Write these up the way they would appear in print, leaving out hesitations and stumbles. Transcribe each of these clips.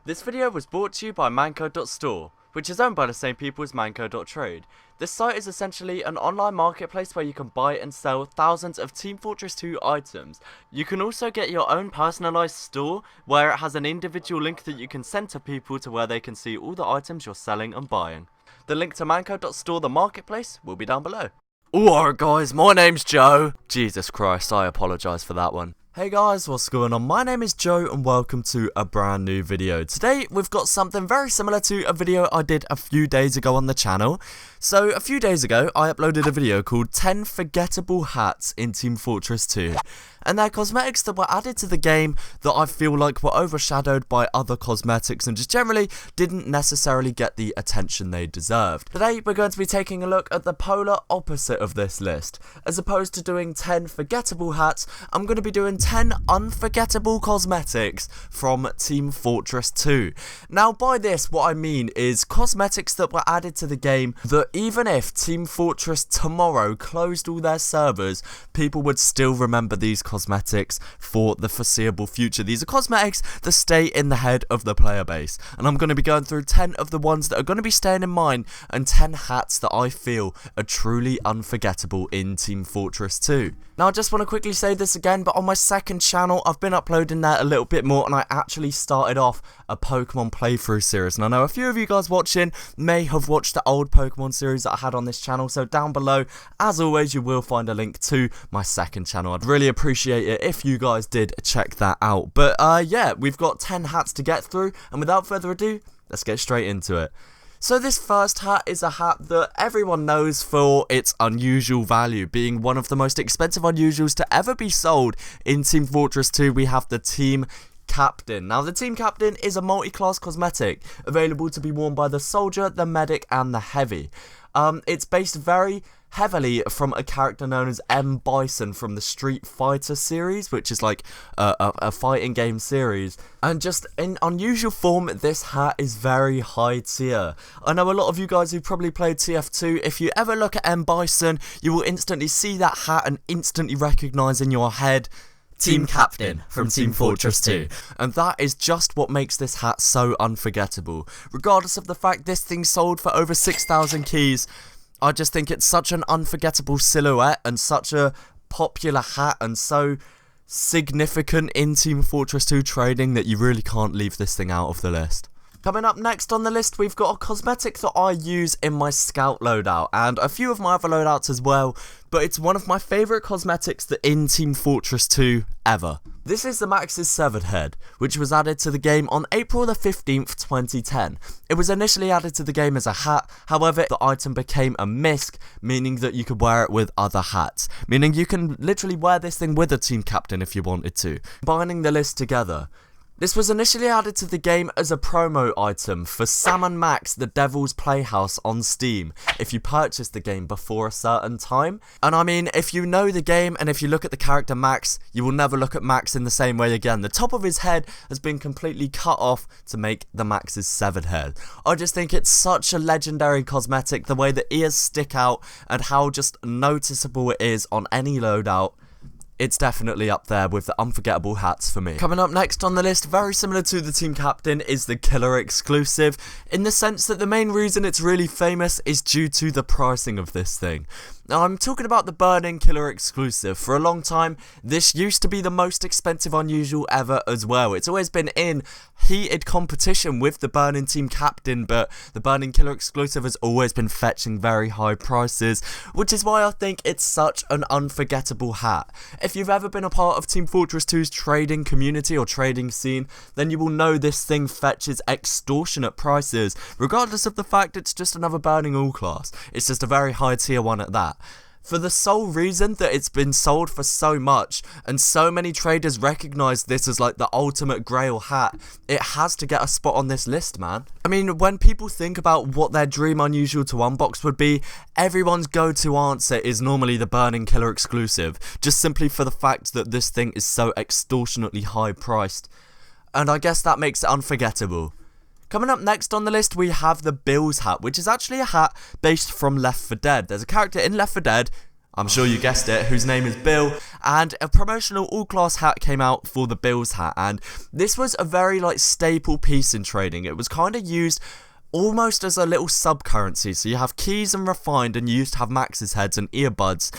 This video was brought to you by Manco.store, which is owned by the same people as Manco.trade. This site is essentially an online marketplace where you can buy and sell thousands of Team Fortress 2 items. You can also get your own personalised store where it has an individual link that you can send to people to where they can see all the items you're selling and buying. The link to Manco.store, the marketplace, will be down below. Alright guys, my name's Joe. Jesus Christ, I apologise for that one. Hey guys, what's going on? My name is Joe and welcome to a brand new video. Today we've got something very similar to a video I did a few days ago on the channel. So a few days ago I uploaded a video called 10 forgettable hats in Team Fortress 2. And they're cosmetics that were added to the game that I feel like were overshadowed by other cosmetics and just generally didn't necessarily get the attention they deserved. Today we're going to be taking a look at the polar opposite of this list. As opposed to doing 10 forgettable hats, I'm going to be doing 10 unforgettable cosmetics from Team Fortress 2. Now by this what I mean is cosmetics that were added to the game that even if Team Fortress tomorrow closed all their servers, people would still remember these cosmetics for the foreseeable future. These are cosmetics that stay in the head of the player base, and I'm going to be going through 10 of the ones that are going to be staying in mind and 10 hats that I feel are truly unforgettable in Team Fortress 2. Now I just want to quickly say this again, but on my second channel I've been uploading there a little bit more, and I actually started off a Pokemon playthrough series, and I know a few of you guys watching may have watched the old Pokemon series that I had on this channel, so down below as always you will find a link to my second channel. I'd really appreciate it if you guys did check that out. But yeah, we've got 10 hats to get through, and without further ado, let's get straight into it. So this first hat is a hat that everyone knows for its unusual value, being one of the most expensive unusuals to ever be sold in Team Fortress 2. We have the Team Captain. Now the Team Captain is a multi-class cosmetic available to be worn by the Soldier, the Medic and the Heavy. It's based very heavily from a character known as M. Bison from the Street Fighter series, which is like a fighting game series. And just in unusual form, this hat is very high tier. I know a lot of you guys who probably played TF2, if you ever look at M. Bison, you will instantly see that hat and instantly recognise in your head Team Captain from Team Fortress 2. And that is just what makes this hat so unforgettable. Regardless of the fact this thing sold for over 6,000 keys, I just think it's such an unforgettable silhouette and such a popular hat and so significant in Team Fortress 2 trading that you really can't leave this thing out of the list. Coming up next on the list, we've got a cosmetic that I use in my scout loadout and a few of my other loadouts as well, but it's one of my favourite cosmetics that in Team Fortress 2 ever. This is the Max's Severed Head, which was added to the game on April the 15th, 2010. It was initially added to the game as a hat, however the item became a misc, meaning that you could wear it with other hats, meaning you can literally wear this thing with a Team Captain if you wanted to. Combining the list together, this was initially added to the game as a promo item for Sam & Max the Devil's Playhouse on Steam if you purchased the game before a certain time. And I mean, if you know the game and if you look at the character Max, you will never look at Max in the same way again. The top of his head has been completely cut off to make the Max's severed head. I just think it's such a legendary cosmetic, the way the ears stick out and how just noticeable it is on any loadout. It's definitely up there with the unforgettable hats for me. Coming up next on the list, very similar to the Team Captain, is the Killer Exclusive, in the sense that the main reason it's really famous is due to the pricing of this thing. Now I'm talking about the Burning Killer Exclusive. For a long time, this used to be the most expensive unusual ever as well. It's always been in heated competition with the Burning Team Captain, but the Burning Killer Exclusive has always been fetching very high prices, which is why I think it's such an unforgettable hat. If you've ever been a part of Team Fortress 2's trading community or trading scene, then you will know this thing fetches extortionate prices, regardless of the fact it's just another Burning All class. It's just a very high tier one at that. For the sole reason that it's been sold for so much and so many traders recognise this as like the ultimate grail hat, it has to get a spot on this list, man. I mean, when people think about what their dream unusual to unbox would be, everyone's go-to answer is normally the Burning Killer Exclusive, just simply for the fact that this thing is so extortionately high priced. And I guess that makes it unforgettable. Coming up next on the list, we have the Bill's hat, which is actually a hat based from Left 4 Dead. There's a character in Left 4 Dead, I'm sure you guessed it, whose name is Bill, and a promotional all-class hat came out for the Bill's hat, and this was a very staple piece in trading. It was kind of used almost as a little sub-currency, so you have keys and refined, and you used to have Max's heads and earbuds.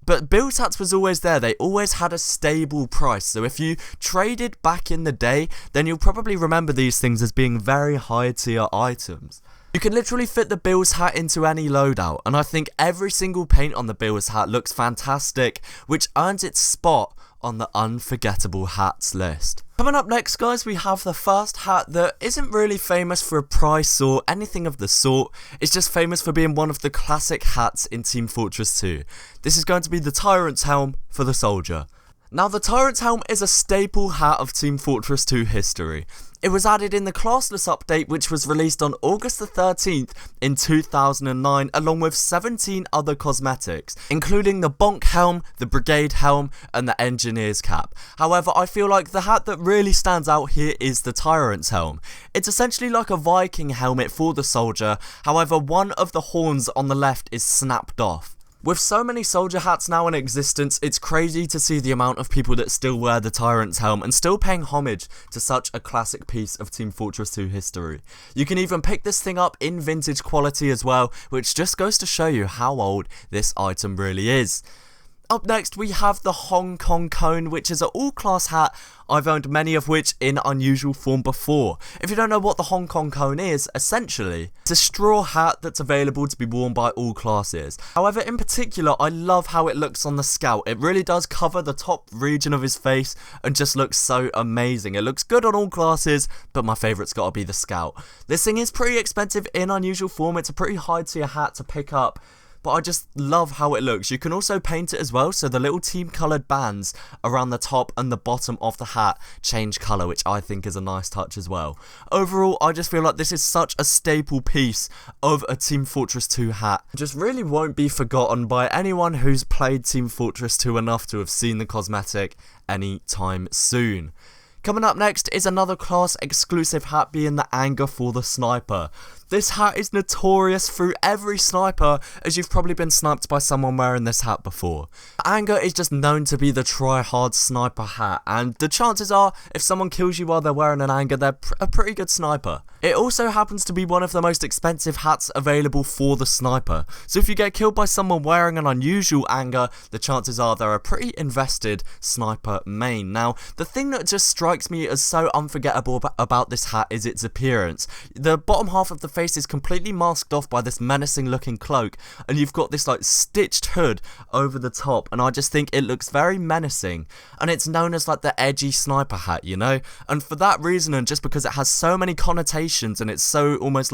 But Bill's hats was always there. They always had a stable price. So if you traded back in the day, then you'll probably remember these things as being very high tier items. You can literally fit the Bill's hat into any loadout, and I think every single paint on the Bill's hat looks fantastic, which earns its spot on the unforgettable hats list. Coming up next, guys, we have the first hat that isn't really famous for a price or anything of the sort. It's just famous for being one of the classic hats in Team Fortress 2. This is going to be the Tyrant's helm for the soldier. Now, the Tyrant's helm is a staple hat of Team Fortress 2 history. It was added in the classless update, which was released on August the 13th in 2009, along with 17 other cosmetics, including the Bonk helm, the Brigade helm, and the Engineer's cap. However, I feel like the hat that really stands out here is the Tyrant's helm. It's essentially like a Viking helmet for the soldier, however, one of the horns on the left is snapped off. With so many soldier hats now in existence, it's crazy to see the amount of people that still wear the Tyrant's helm and still paying homage to such a classic piece of Team Fortress 2 history. You can even pick this thing up in vintage quality as well, which just goes to show you how old this item really is. Up next, we have the Hong Kong cone, which is an all-class hat. I've owned many of which in unusual form before. If you don't know what the Hong Kong cone is, essentially, it's a straw hat that's available to be worn by all classes. However, in particular, I love how it looks on the scout. It really does cover the top region of his face and just looks so amazing. It looks good on all classes, but my favourite's got to be the scout. This thing is pretty expensive in unusual form. It's a pretty high tier hat to pick up, but I just love how it looks. You can also paint it as well, so the little team coloured bands around the top and the bottom of the hat change colour, which I think is a nice touch as well. Overall, I just feel like this is such a staple piece of a Team Fortress 2 hat. It just really won't be forgotten by anyone who's played Team Fortress 2 enough to have seen the cosmetic anytime soon. Coming up next is another class exclusive hat, being the Anger for the Sniper. This hat is notorious through every sniper, as you've probably been sniped by someone wearing this hat before. Anger is just known to be the try-hard sniper hat, and the chances are, if someone kills you while they're wearing an Anger, they're a pretty good sniper. It also happens to be one of the most expensive hats available for the sniper, so if you get killed by someone wearing an unusual Anger, the chances are they're a pretty invested sniper main. Now, the thing that just strikes me as so unforgettable about this hat is its appearance. The bottom half of the face is completely masked off by this menacing looking cloak, and you've got this stitched hood over the top, and I just think it looks very menacing, and it's known as the edgy sniper hat, you know, and for that reason, and just because it has so many connotations and it's so almost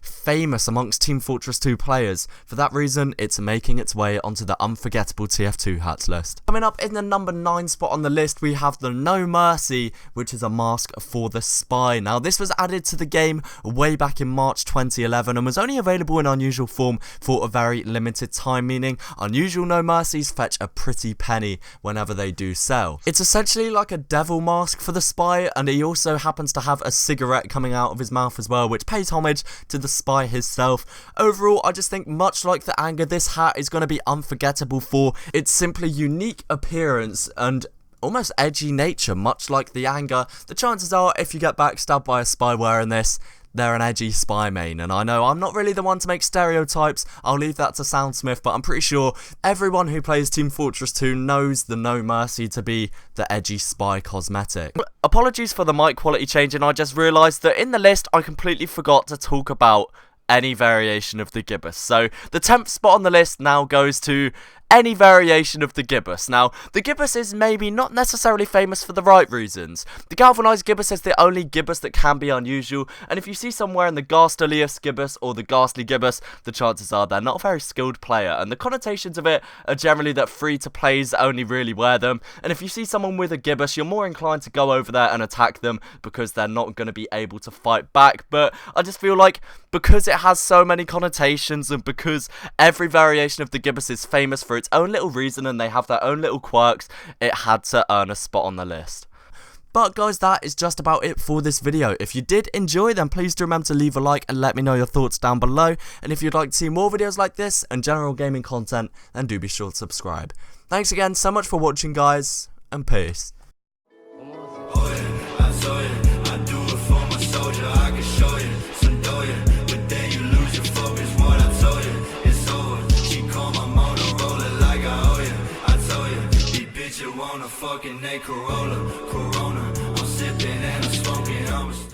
famous amongst Team Fortress 2 players, for that reason it's making its way onto the unforgettable TF2 hats list. Coming up in the number 9 spot on the list, we have the No Mercy, which is a mask for the spy. Now, this was added to the game way back in March 2011 and was only available in unusual form for a very limited time, meaning unusual No Mercies fetch a pretty penny whenever they do sell. It's essentially like a devil mask for the spy, and he also happens to have a cigarette coming out of his mouth as well, which pays homage to the spy himself. Overall, I just think much like the Anger, this hat is going to be unforgettable for its simply unique appearance and almost edgy nature. Much like the Anger, the chances are if you get backstabbed by a spy wearing this, they're an edgy spy main. And I know I'm not really the one to make stereotypes, I'll leave that to Soundsmith, but I'm pretty sure everyone who plays Team Fortress 2 knows the No Mercy to be the edgy spy cosmetic. Apologies for the mic quality change, and I just realised that in the list I completely forgot to talk about any variation of the gibbous. So the 10th spot on the list now goes to any variation of the gibbous. Now, the gibbous is maybe not necessarily famous for the right reasons. The galvanized gibbous is the only gibbous that can be unusual, and if you see someone wearing the Ghastliest gibbous or the ghastly gibbous, the chances are they're not a very skilled player, and the connotations of it are generally that free-to-plays only really wear them, and if you see someone with a gibbous, you're more inclined to go over there and attack them because they're not going to be able to fight back. But I just feel like because it has so many connotations, and because every variation of the gibbous is famous for its own little reason and they have their own little quirks, it had to earn a spot on the list. But guys, that is just about it for this video. If you did enjoy, then please do remember to leave a like and let me know your thoughts down below. And if you'd like to see more videos like this and general gaming content, then do be sure to subscribe. Thanks again so much for watching, guys, and peace. Fucking a Corona, I'm sipping and I'm smoking,